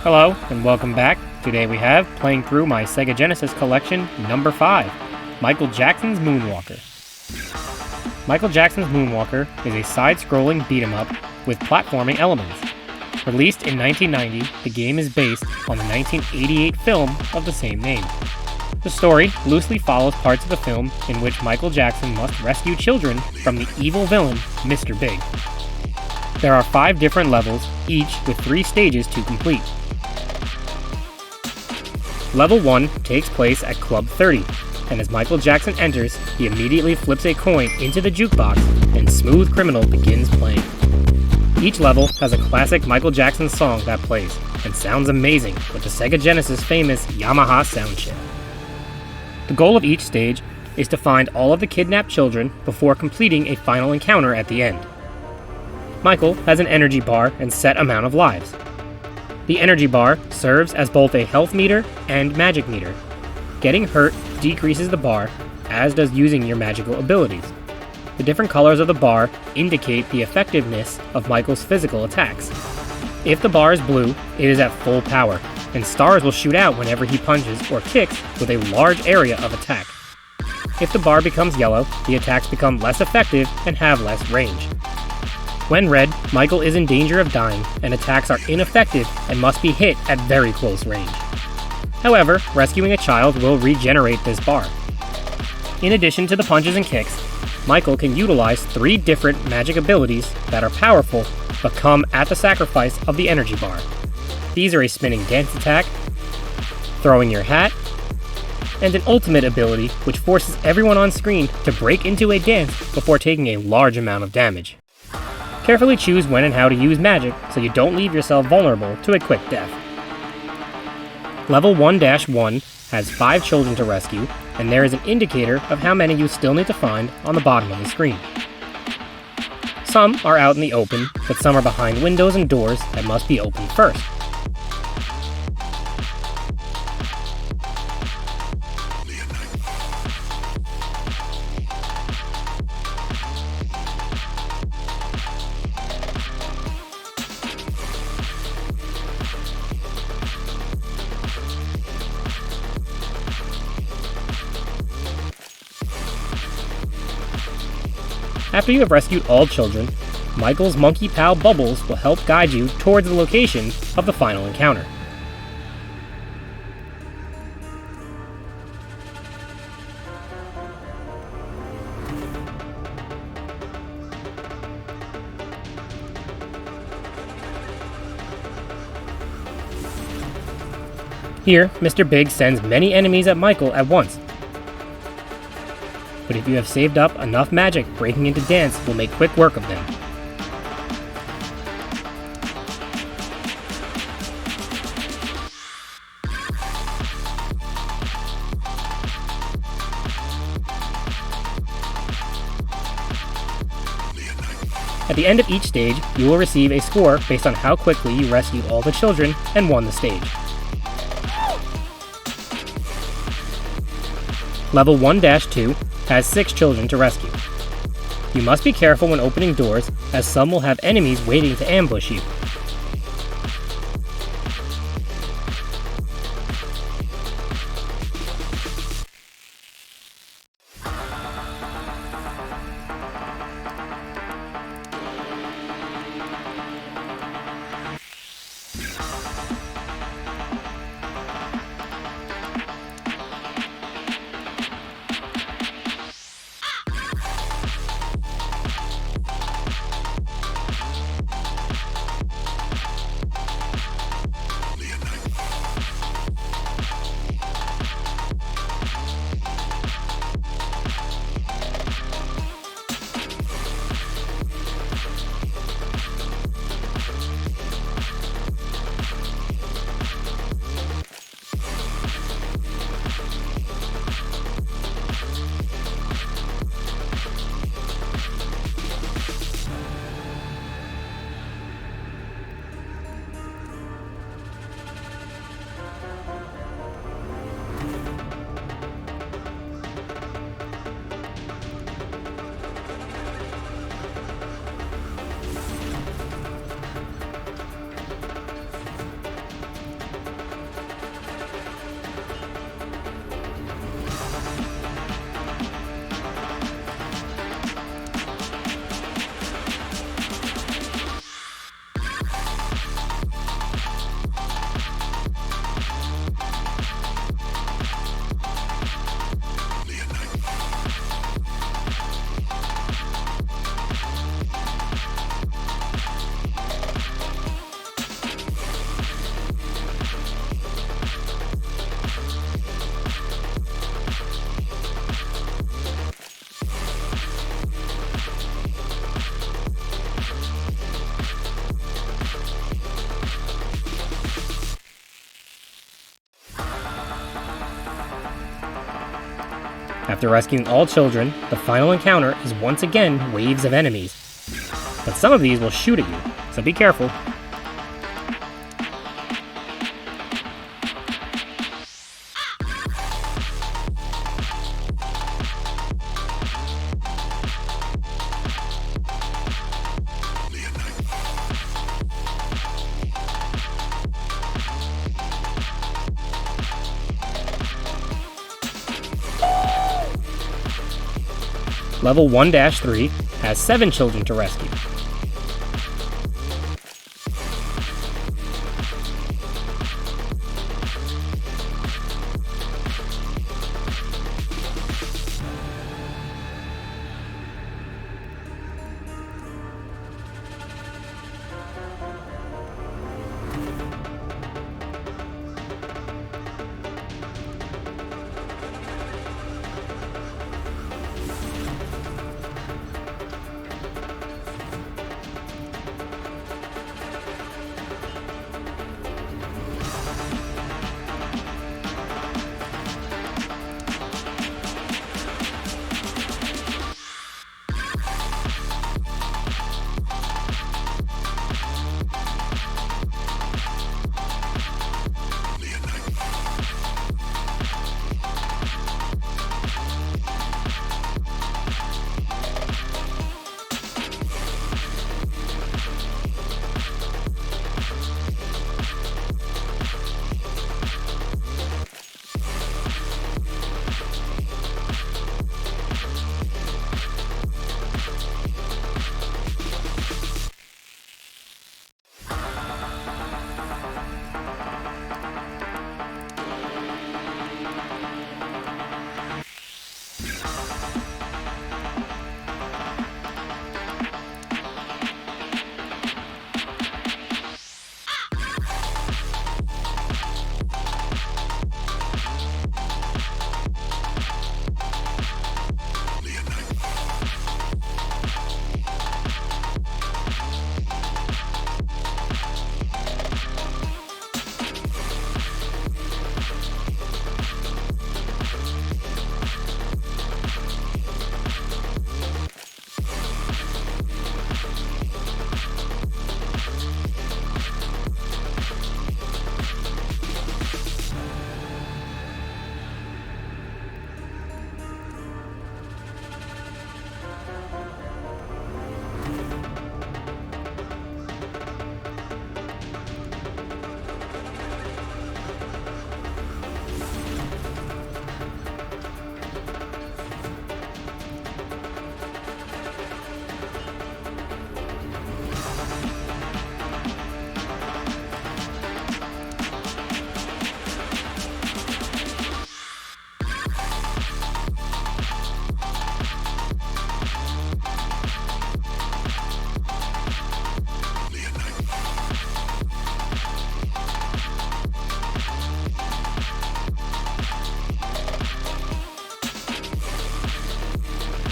Hello, and welcome back. Today we have, playing through my Sega Genesis collection, number 5, Michael Jackson's Moonwalker. Michael Jackson's Moonwalker is a side-scrolling beat-em-up with platforming elements. Released in 1990, the game is based on the 1988 film of the same name. The story loosely follows parts of the film in which Michael Jackson must rescue children from the evil villain, Mr. Big. There are 5 different levels, each with 3 stages to complete. Level 1 takes place at Club 30, and as Michael Jackson enters, he immediately flips a coin into the jukebox, and Smooth Criminal begins playing. Each level has a classic Michael Jackson song that plays, and sounds amazing with the Sega Genesis famous Yamaha sound chip. The goal of each stage is to find all of the kidnapped children before completing a final encounter at the end. Michael has an energy bar and set amount of lives. The energy bar serves as both a health meter and magic meter. Getting hurt decreases the bar, as does using your magical abilities. The different colors of the bar indicate the effectiveness of Michael's physical attacks. If the bar is blue, it is at full power, and stars will shoot out whenever he punches or kicks with a large area of attack. If the bar becomes yellow, the attacks become less effective and have less range. When red, Michael is in danger of dying, and attacks are ineffective and must be hit at very close range. However, rescuing a child will regenerate this bar. In addition to the punches and kicks, Michael can utilize 3 different magic abilities that are powerful, but come at the sacrifice of the energy bar. These are a spinning dance attack, throwing your hat, and an ultimate ability which forces everyone on screen to break into a dance before taking a large amount of damage. Carefully choose when and how to use magic so you don't leave yourself vulnerable to a quick death. Level 1-1 has 5 children to rescue, and there is an indicator of how many you still need to find on the bottom of the screen. Some are out in the open, but some are behind windows and doors that must be opened first. After you have rescued all children, Michael's monkey pal Bubbles will help guide you towards the location of the final encounter. Here, Mr. Big sends many enemies at Michael at once. But if you have saved up enough magic, breaking into dance will make quick work of them. At the end of each stage, you will receive a score based on how quickly you rescued all the children and won the stage. Level 1-2 has 6 children to rescue. You must be careful when opening doors, as some will have enemies waiting to ambush you. After rescuing all children, the final encounter is once again waves of enemies. But some of these will shoot at you, so be careful. Level 1-3 has 7 children to rescue.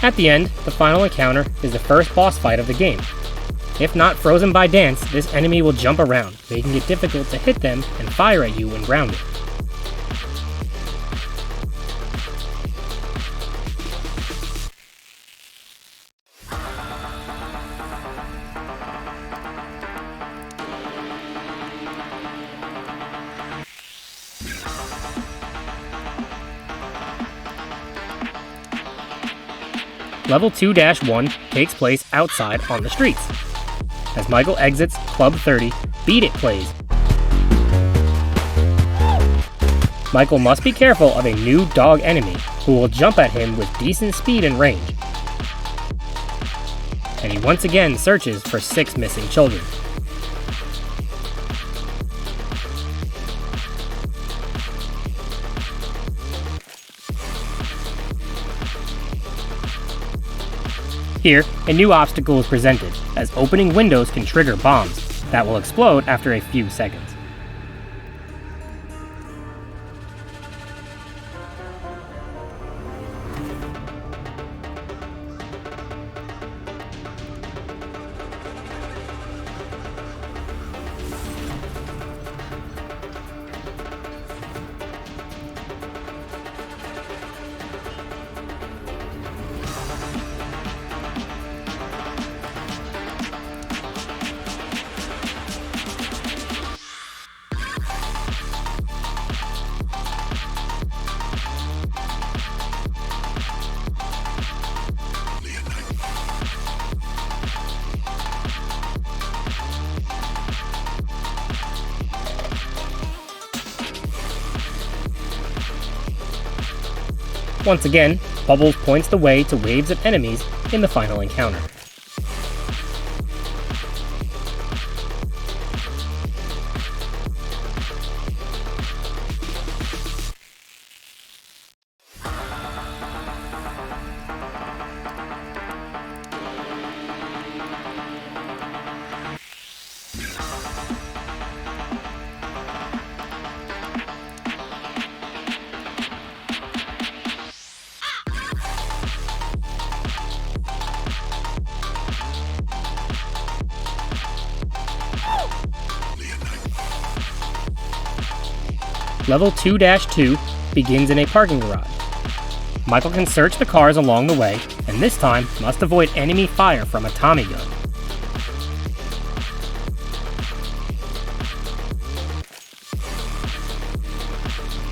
At the end, the final encounter is the first boss fight of the game. If not frozen by dance, this enemy will jump around, making it difficult to hit them and fire at you when grounded. Level 2-1 takes place outside on the streets. As Michael exits Club 30, Beat It plays. Michael must be careful of a new dog enemy who will jump at him with decent speed and range. And he once again searches for 6 missing children. Here, a new obstacle is presented, as opening windows can trigger bombs that will explode after a few seconds. Once again, Bubbles points the way to waves of enemies in the final encounter. Level 2-2 begins in a parking garage. Michael can search the cars along the way, and this time must avoid enemy fire from a Tommy gun.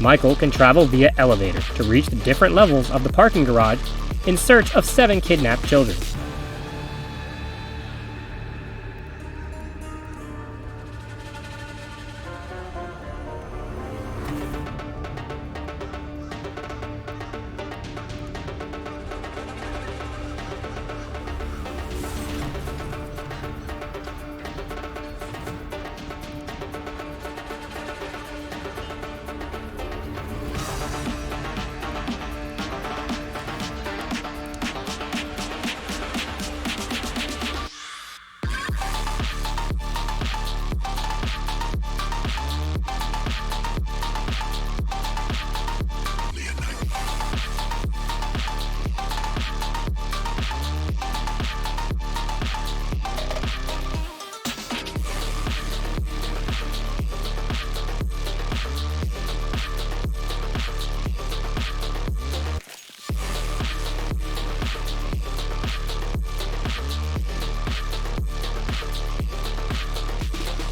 Michael can travel via elevator to reach the different levels of the parking garage in search of 7 kidnapped children.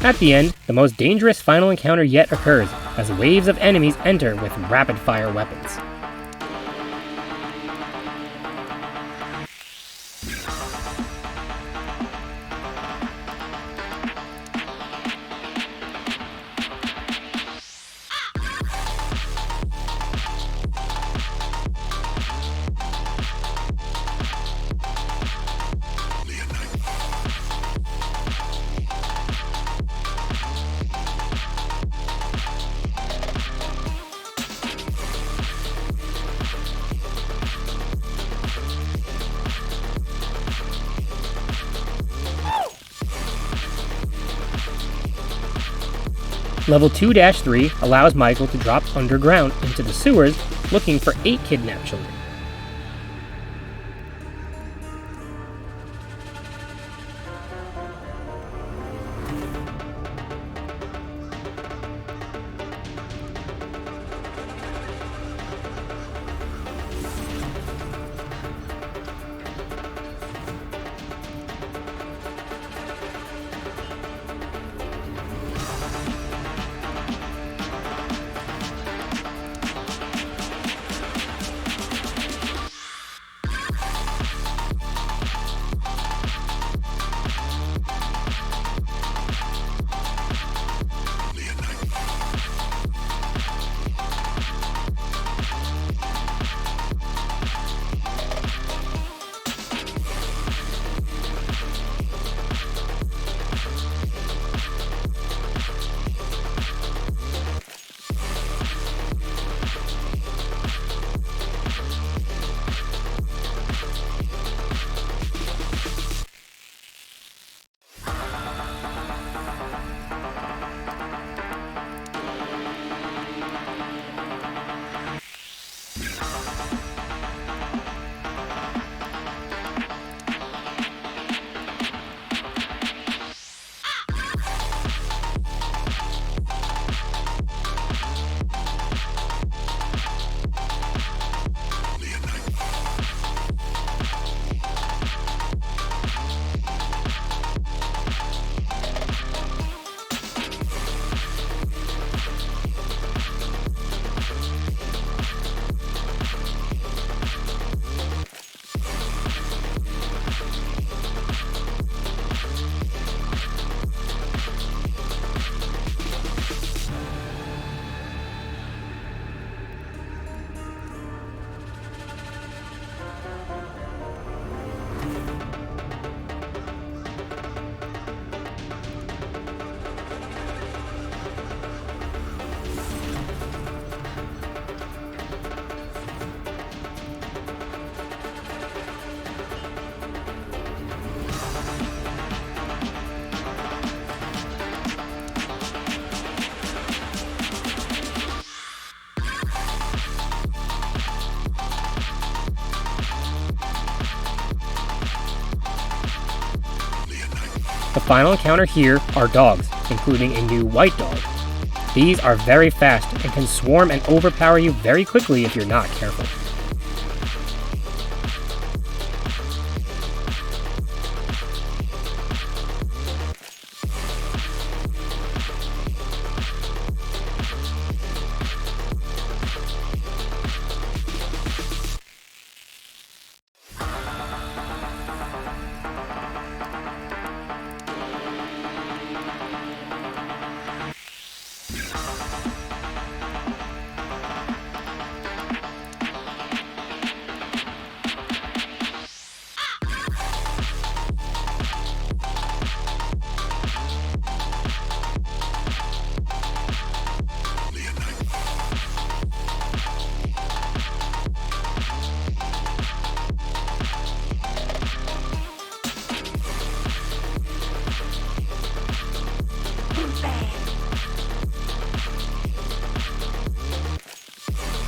At the end, the most dangerous final encounter yet occurs, as waves of enemies enter with rapid-fire weapons. Level 2-3 allows Michael to drop underground into the sewers looking for 8 kidnapped children. The final encounter here are dogs, including a new white dog. These are very fast and can swarm and overpower you very quickly if you're not careful.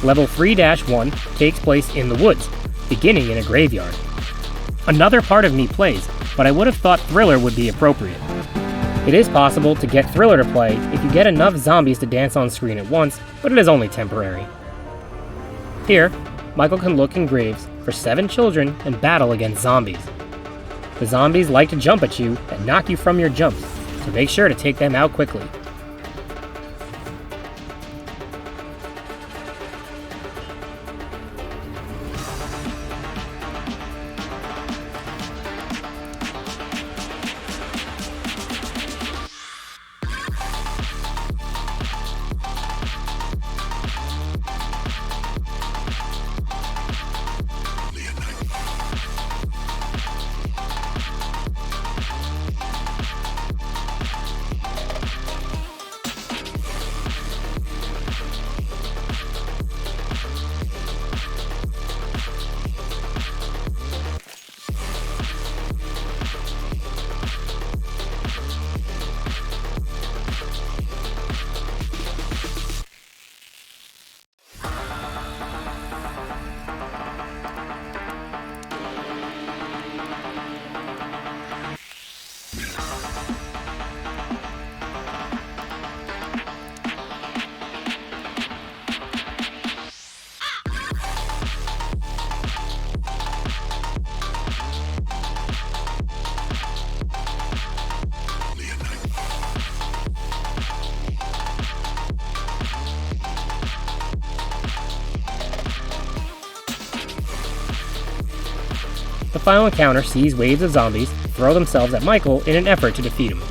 Level 3-1 takes place in the woods, beginning in a graveyard. Another part of me plays, but I would have thought Thriller would be appropriate. It is possible to get Thriller to play if you get enough zombies to dance on screen at once, but it is only temporary. Here, Michael can look in graves for 7 children and battle against zombies. The zombies like to jump at you and knock you from your jumps, so make sure to take them out quickly. The final encounter sees waves of zombies throw themselves at Michael in an effort to defeat him.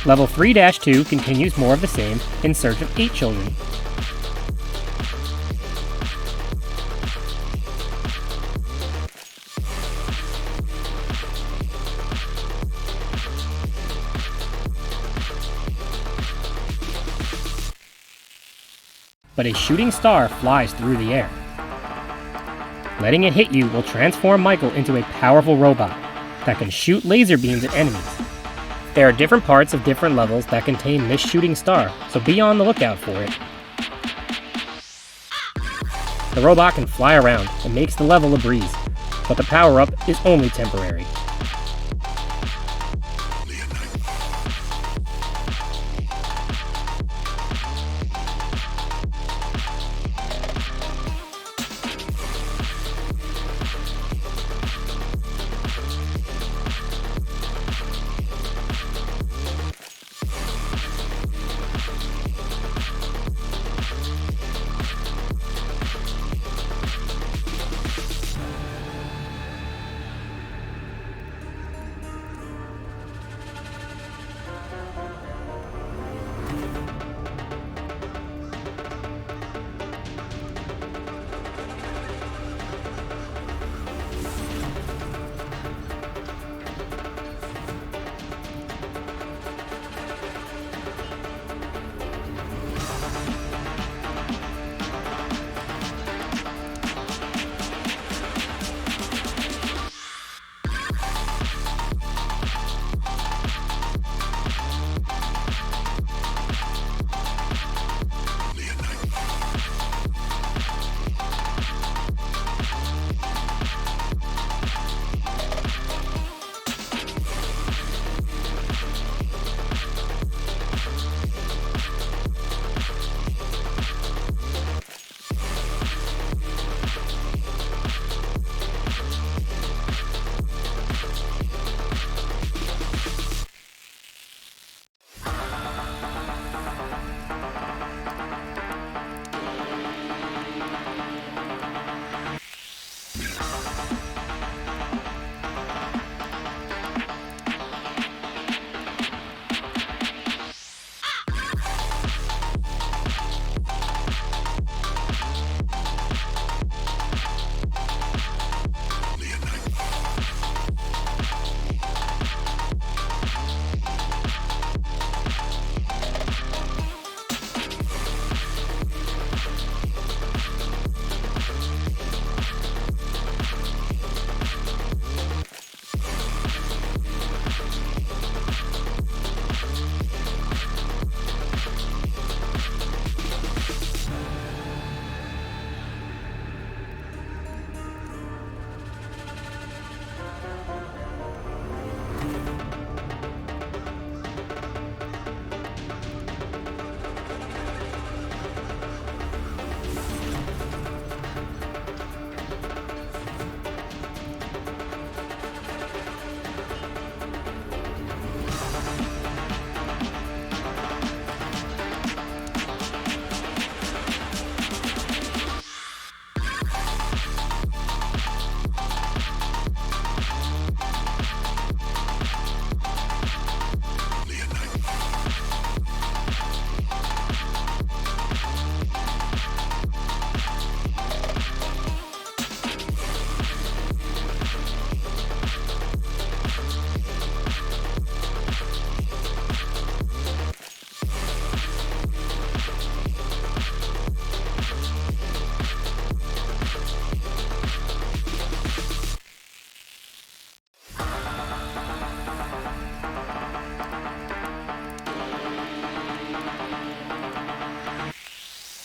Level 3-2 continues more of the same in search of 8 children. But a shooting star flies through the air. Letting it hit you will transform Michael into a powerful robot that can shoot laser beams at enemies. There are different parts of different levels that contain this shooting star, so be on the lookout for it. The robot can fly around and makes the level a breeze, but the power-up is only temporary.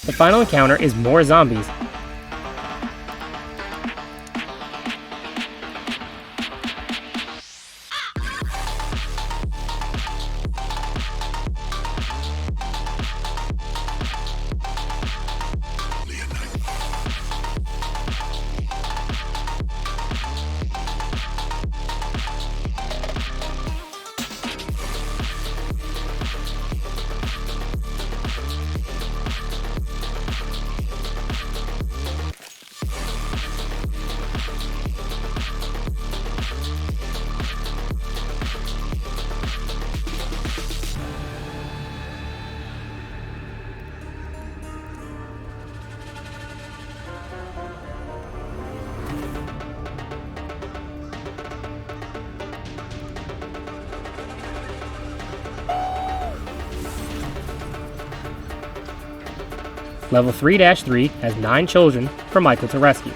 The final encounter is more zombies. Level 3-3 has 9 children for Michael to rescue.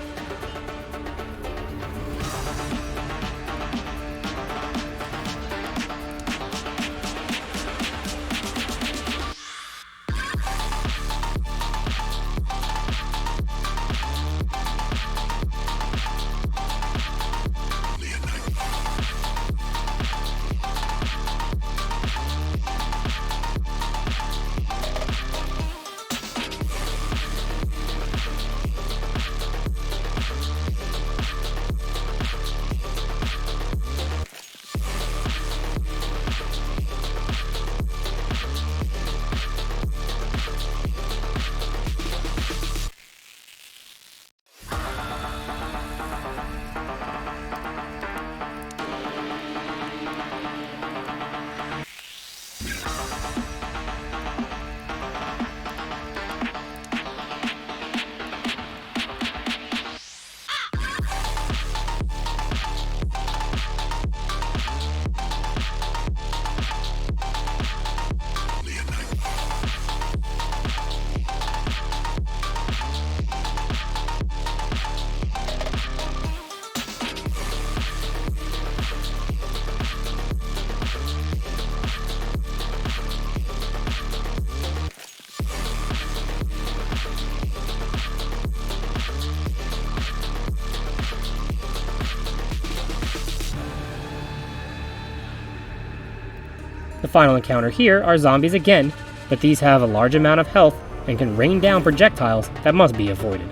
The final encounter here are zombies again, but these have a large amount of health and can rain down projectiles that must be avoided.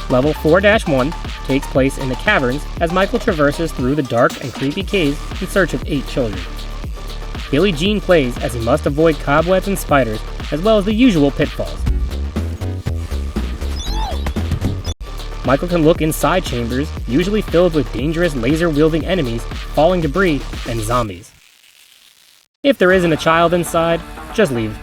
Level 4-1 takes place in the caverns as Michael traverses through the dark and creepy caves in search of 8 children. Billie Jean plays as he must avoid cobwebs and spiders, as well as the usual pitfalls. Michael can look inside chambers, usually filled with dangerous laser-wielding enemies, falling debris, and zombies. If there isn't a child inside, just leave.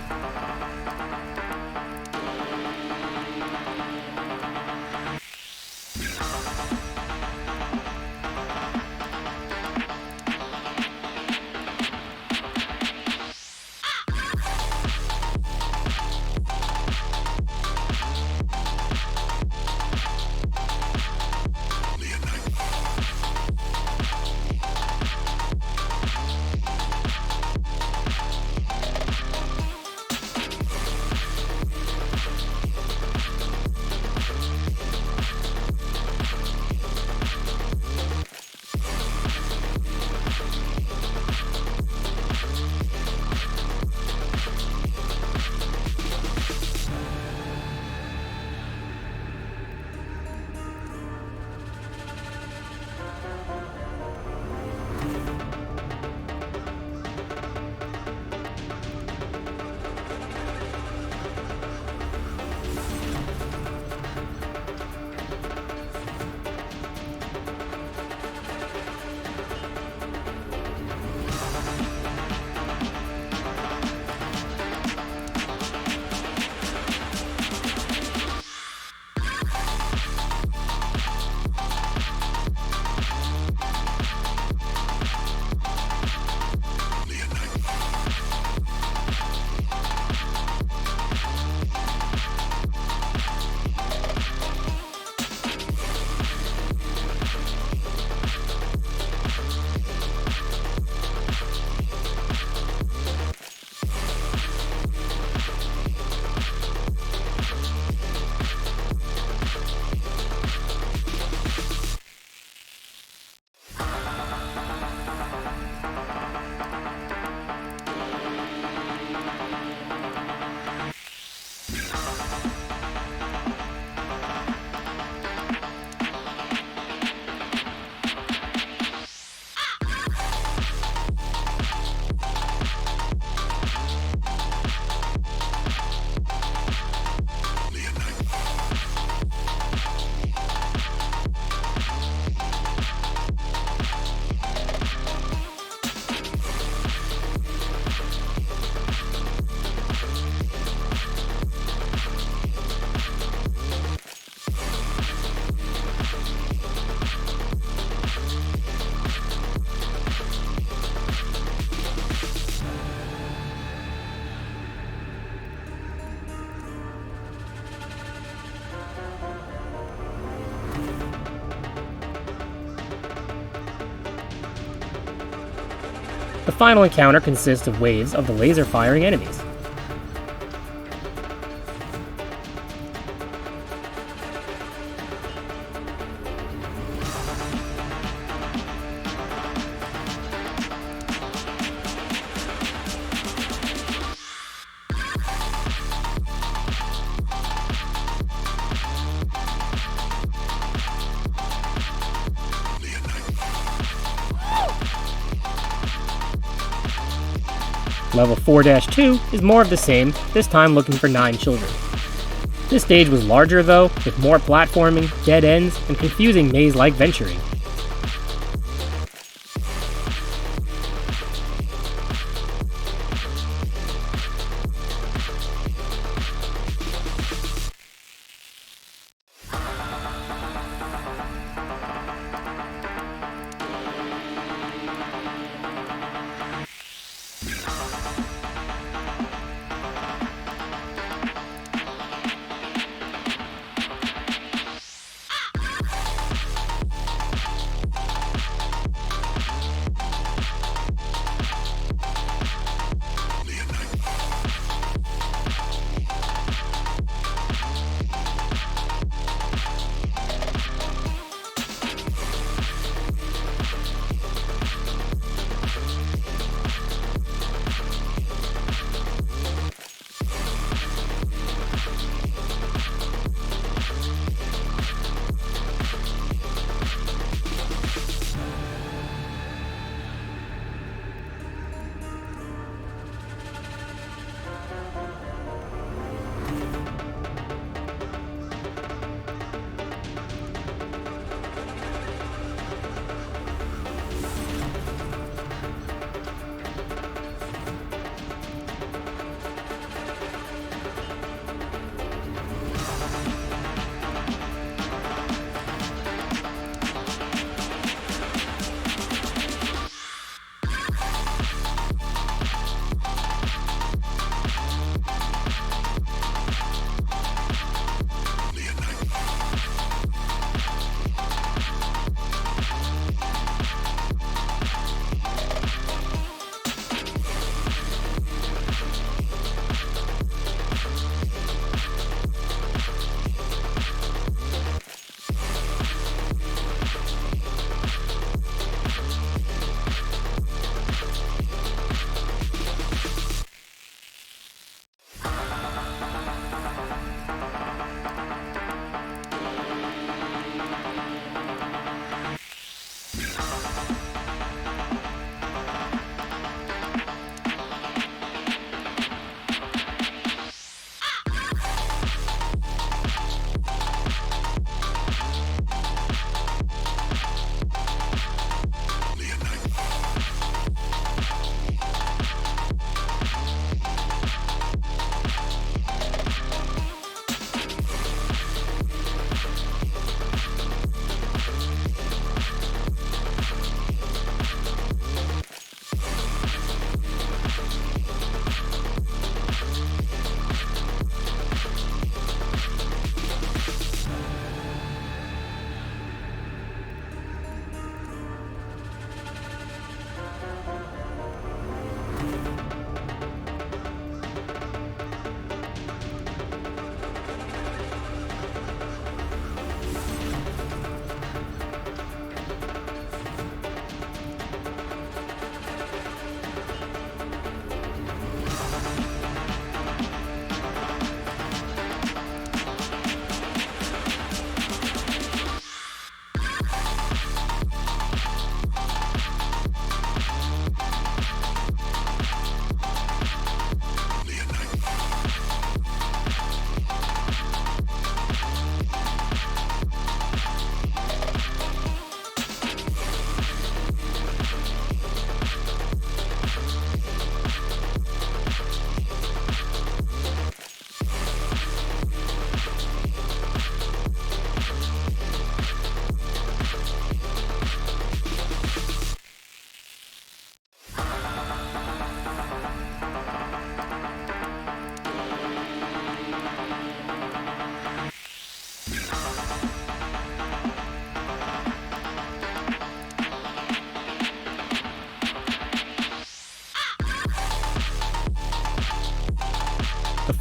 final encounter consists of waves of the laser-firing enemies. Level 4-2 is more of the same, this time looking for 9 children. This stage was larger though, with more platforming, dead ends, and confusing maze-like venturing.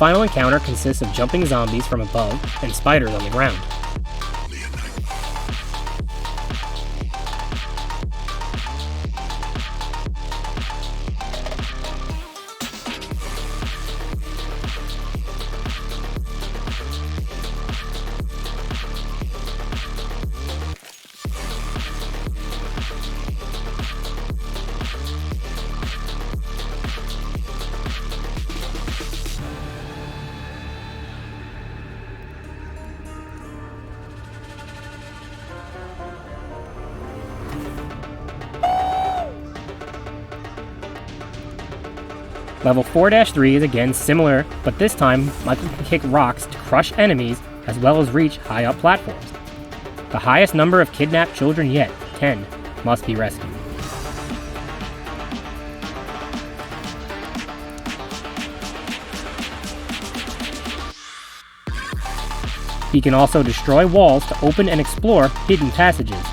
final encounter consists of jumping zombies from above and spiders on the ground. Level 4-3 is again similar, but this time Michael can kick rocks to crush enemies as well as reach high up platforms. The highest number of kidnapped children yet, 10, must be rescued. He can also destroy walls to open and explore hidden passages.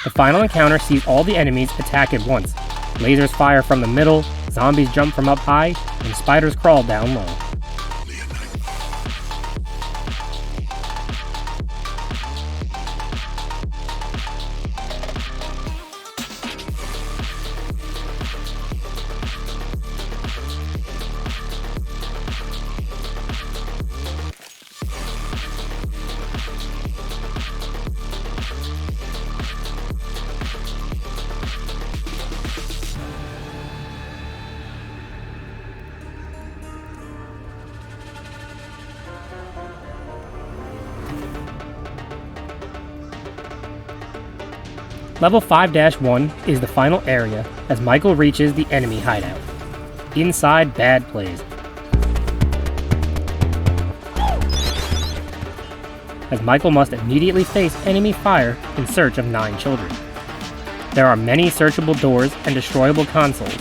The final encounter sees all the enemies attack at once. Lasers fire from the middle, zombies jump from up high, and spiders crawl down low. Level 5-1 is the final area as Michael reaches the enemy hideout. Inside, bad plays, as Michael must immediately face enemy fire in search of 9 children. There are many searchable doors and destroyable consoles.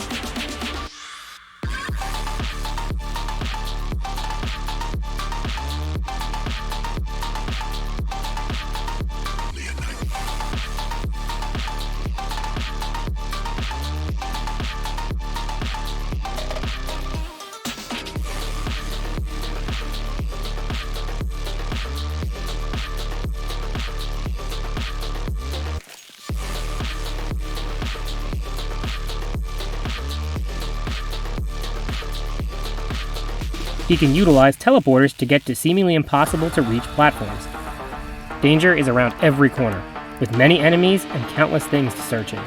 He can utilize teleporters to get to seemingly impossible to reach platforms. Danger is around every corner, with many enemies and countless things to search in.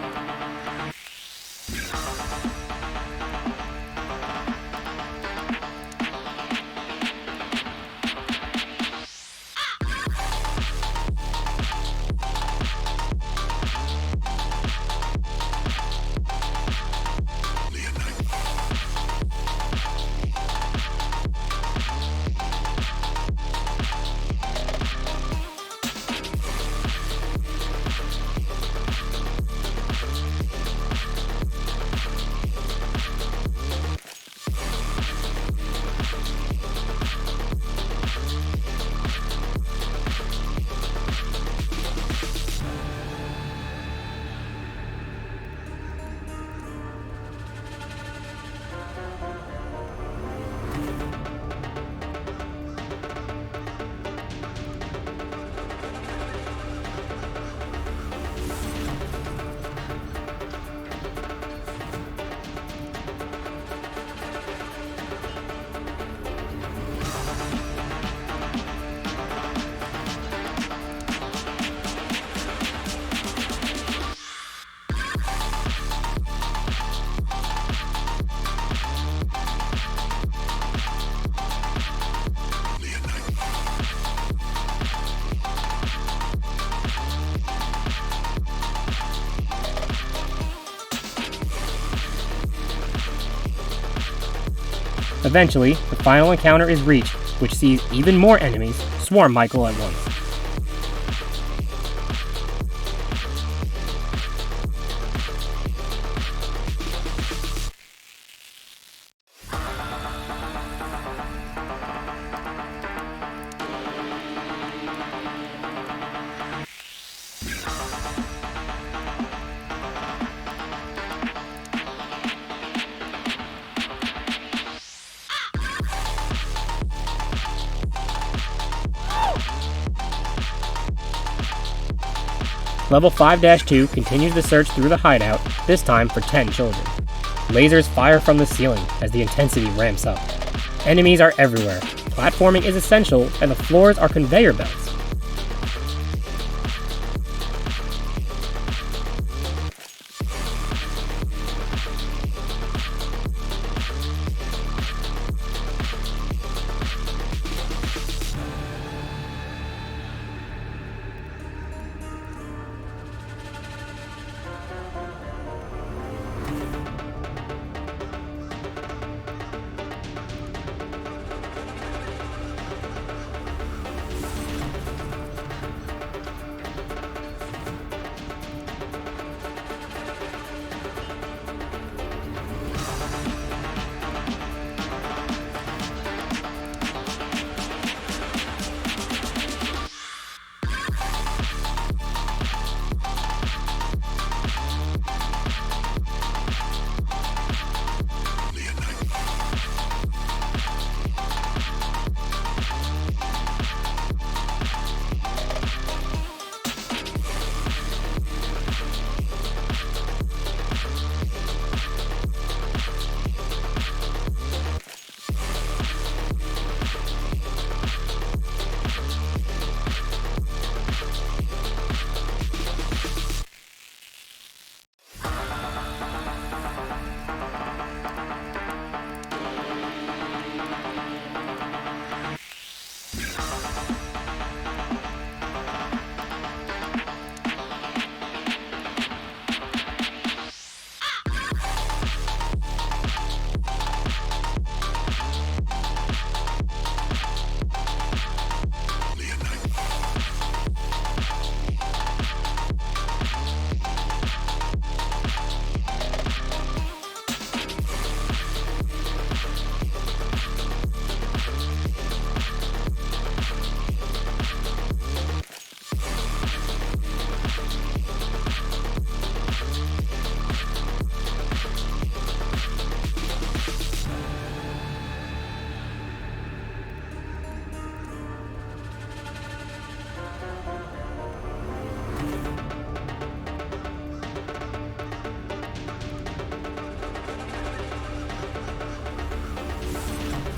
Eventually, the final encounter is reached, which sees even more enemies swarm Michael at once. Level 5-2 continues the search through the hideout, this time for 10 children. Lasers fire from the ceiling as the intensity ramps up. Enemies are everywhere, platforming is essential, and the floors are conveyor belts.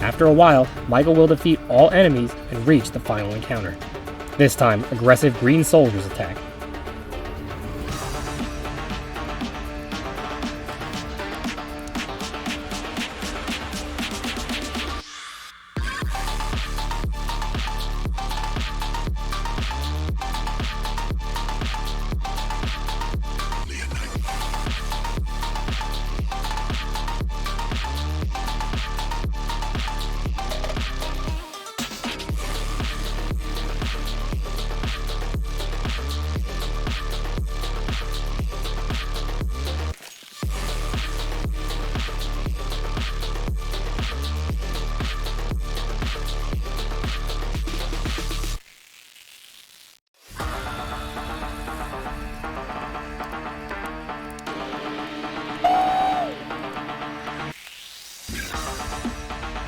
After a while, Michael will defeat all enemies and reach the final encounter. This time, aggressive green soldiers attack.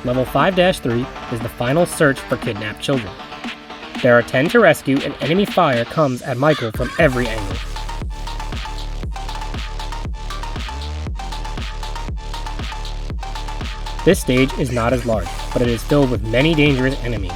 Level 5-3 is the final search for kidnapped children. There are 10 to rescue, and enemy fire comes at Michael from every angle. This stage is not as large, but it is filled with many dangerous enemies.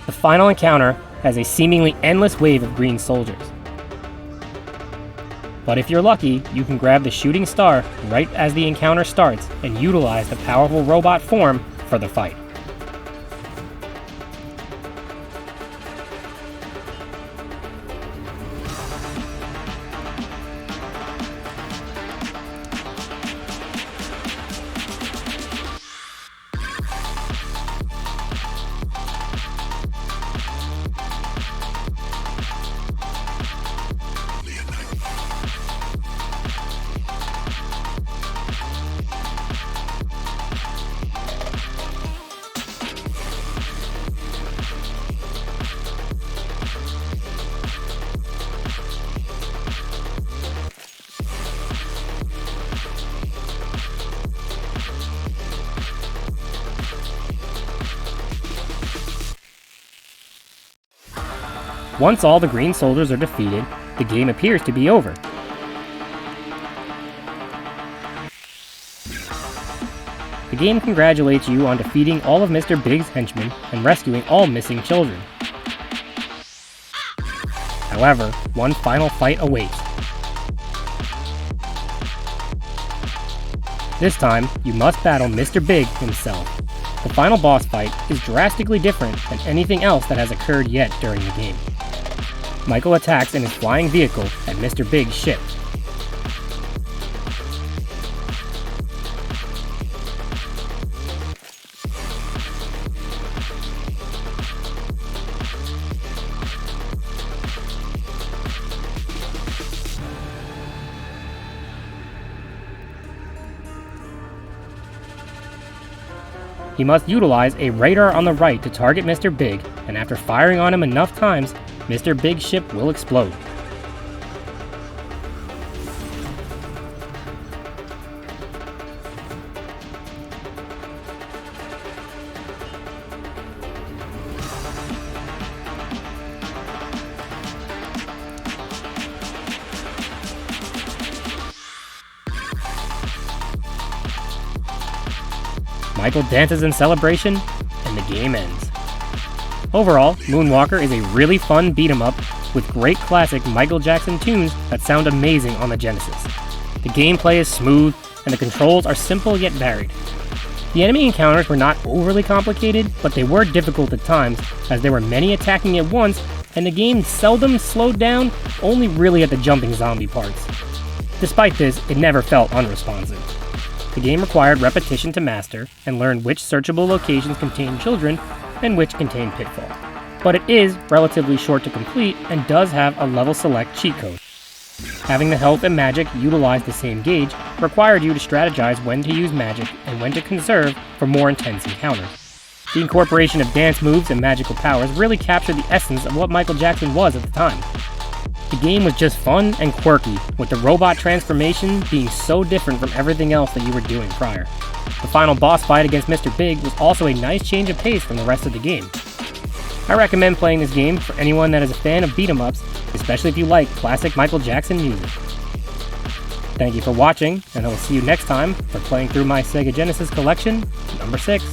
The final encounter has a seemingly endless wave of green soldiers. But if you're lucky, you can grab the shooting star right as the encounter starts and utilize the powerful robot form for the fight. Once all the green soldiers are defeated, the game appears to be over. The game congratulates you on defeating all of Mr. Big's henchmen and rescuing all missing children. However, one final fight awaits. This time, you must battle Mr. Big himself. The final boss fight is drastically different than anything else that has occurred yet during the game. Michael attacks in his flying vehicle at Mr. Big's ship. He must utilize a radar on the right to target Mr. Big, and after firing on him enough times, Mr. Big's ship will explode. Michael dances in celebration, and the game ends. Overall, Moonwalker is a really fun beat-em-up with great classic Michael Jackson tunes that sound amazing on the Genesis. The gameplay is smooth, and the controls are simple yet varied. The enemy encounters were not overly complicated, but they were difficult at times, as there were many attacking at once, and the game seldom slowed down, only really at the jumping zombie parts. Despite this, it never felt unresponsive. The game required repetition to master, and learn which searchable locations contain children and which contain pitfall. But it is relatively short to complete and does have a level select cheat code. Having the health and magic utilize the same gauge required you to strategize when to use magic and when to conserve for more intense encounters. The incorporation of dance moves and magical powers really captured the essence of what Michael Jackson was at the time. The game was just fun and quirky, with the robot transformation being so different from everything else that you were doing prior. The final boss fight against Mr. Big was also a nice change of pace from the rest of the game. I recommend playing this game for anyone that is a fan of beat-em-ups, especially if you like classic Michael Jackson music. Thank you for watching, and I will see you next time for playing through my Sega Genesis collection, number 6.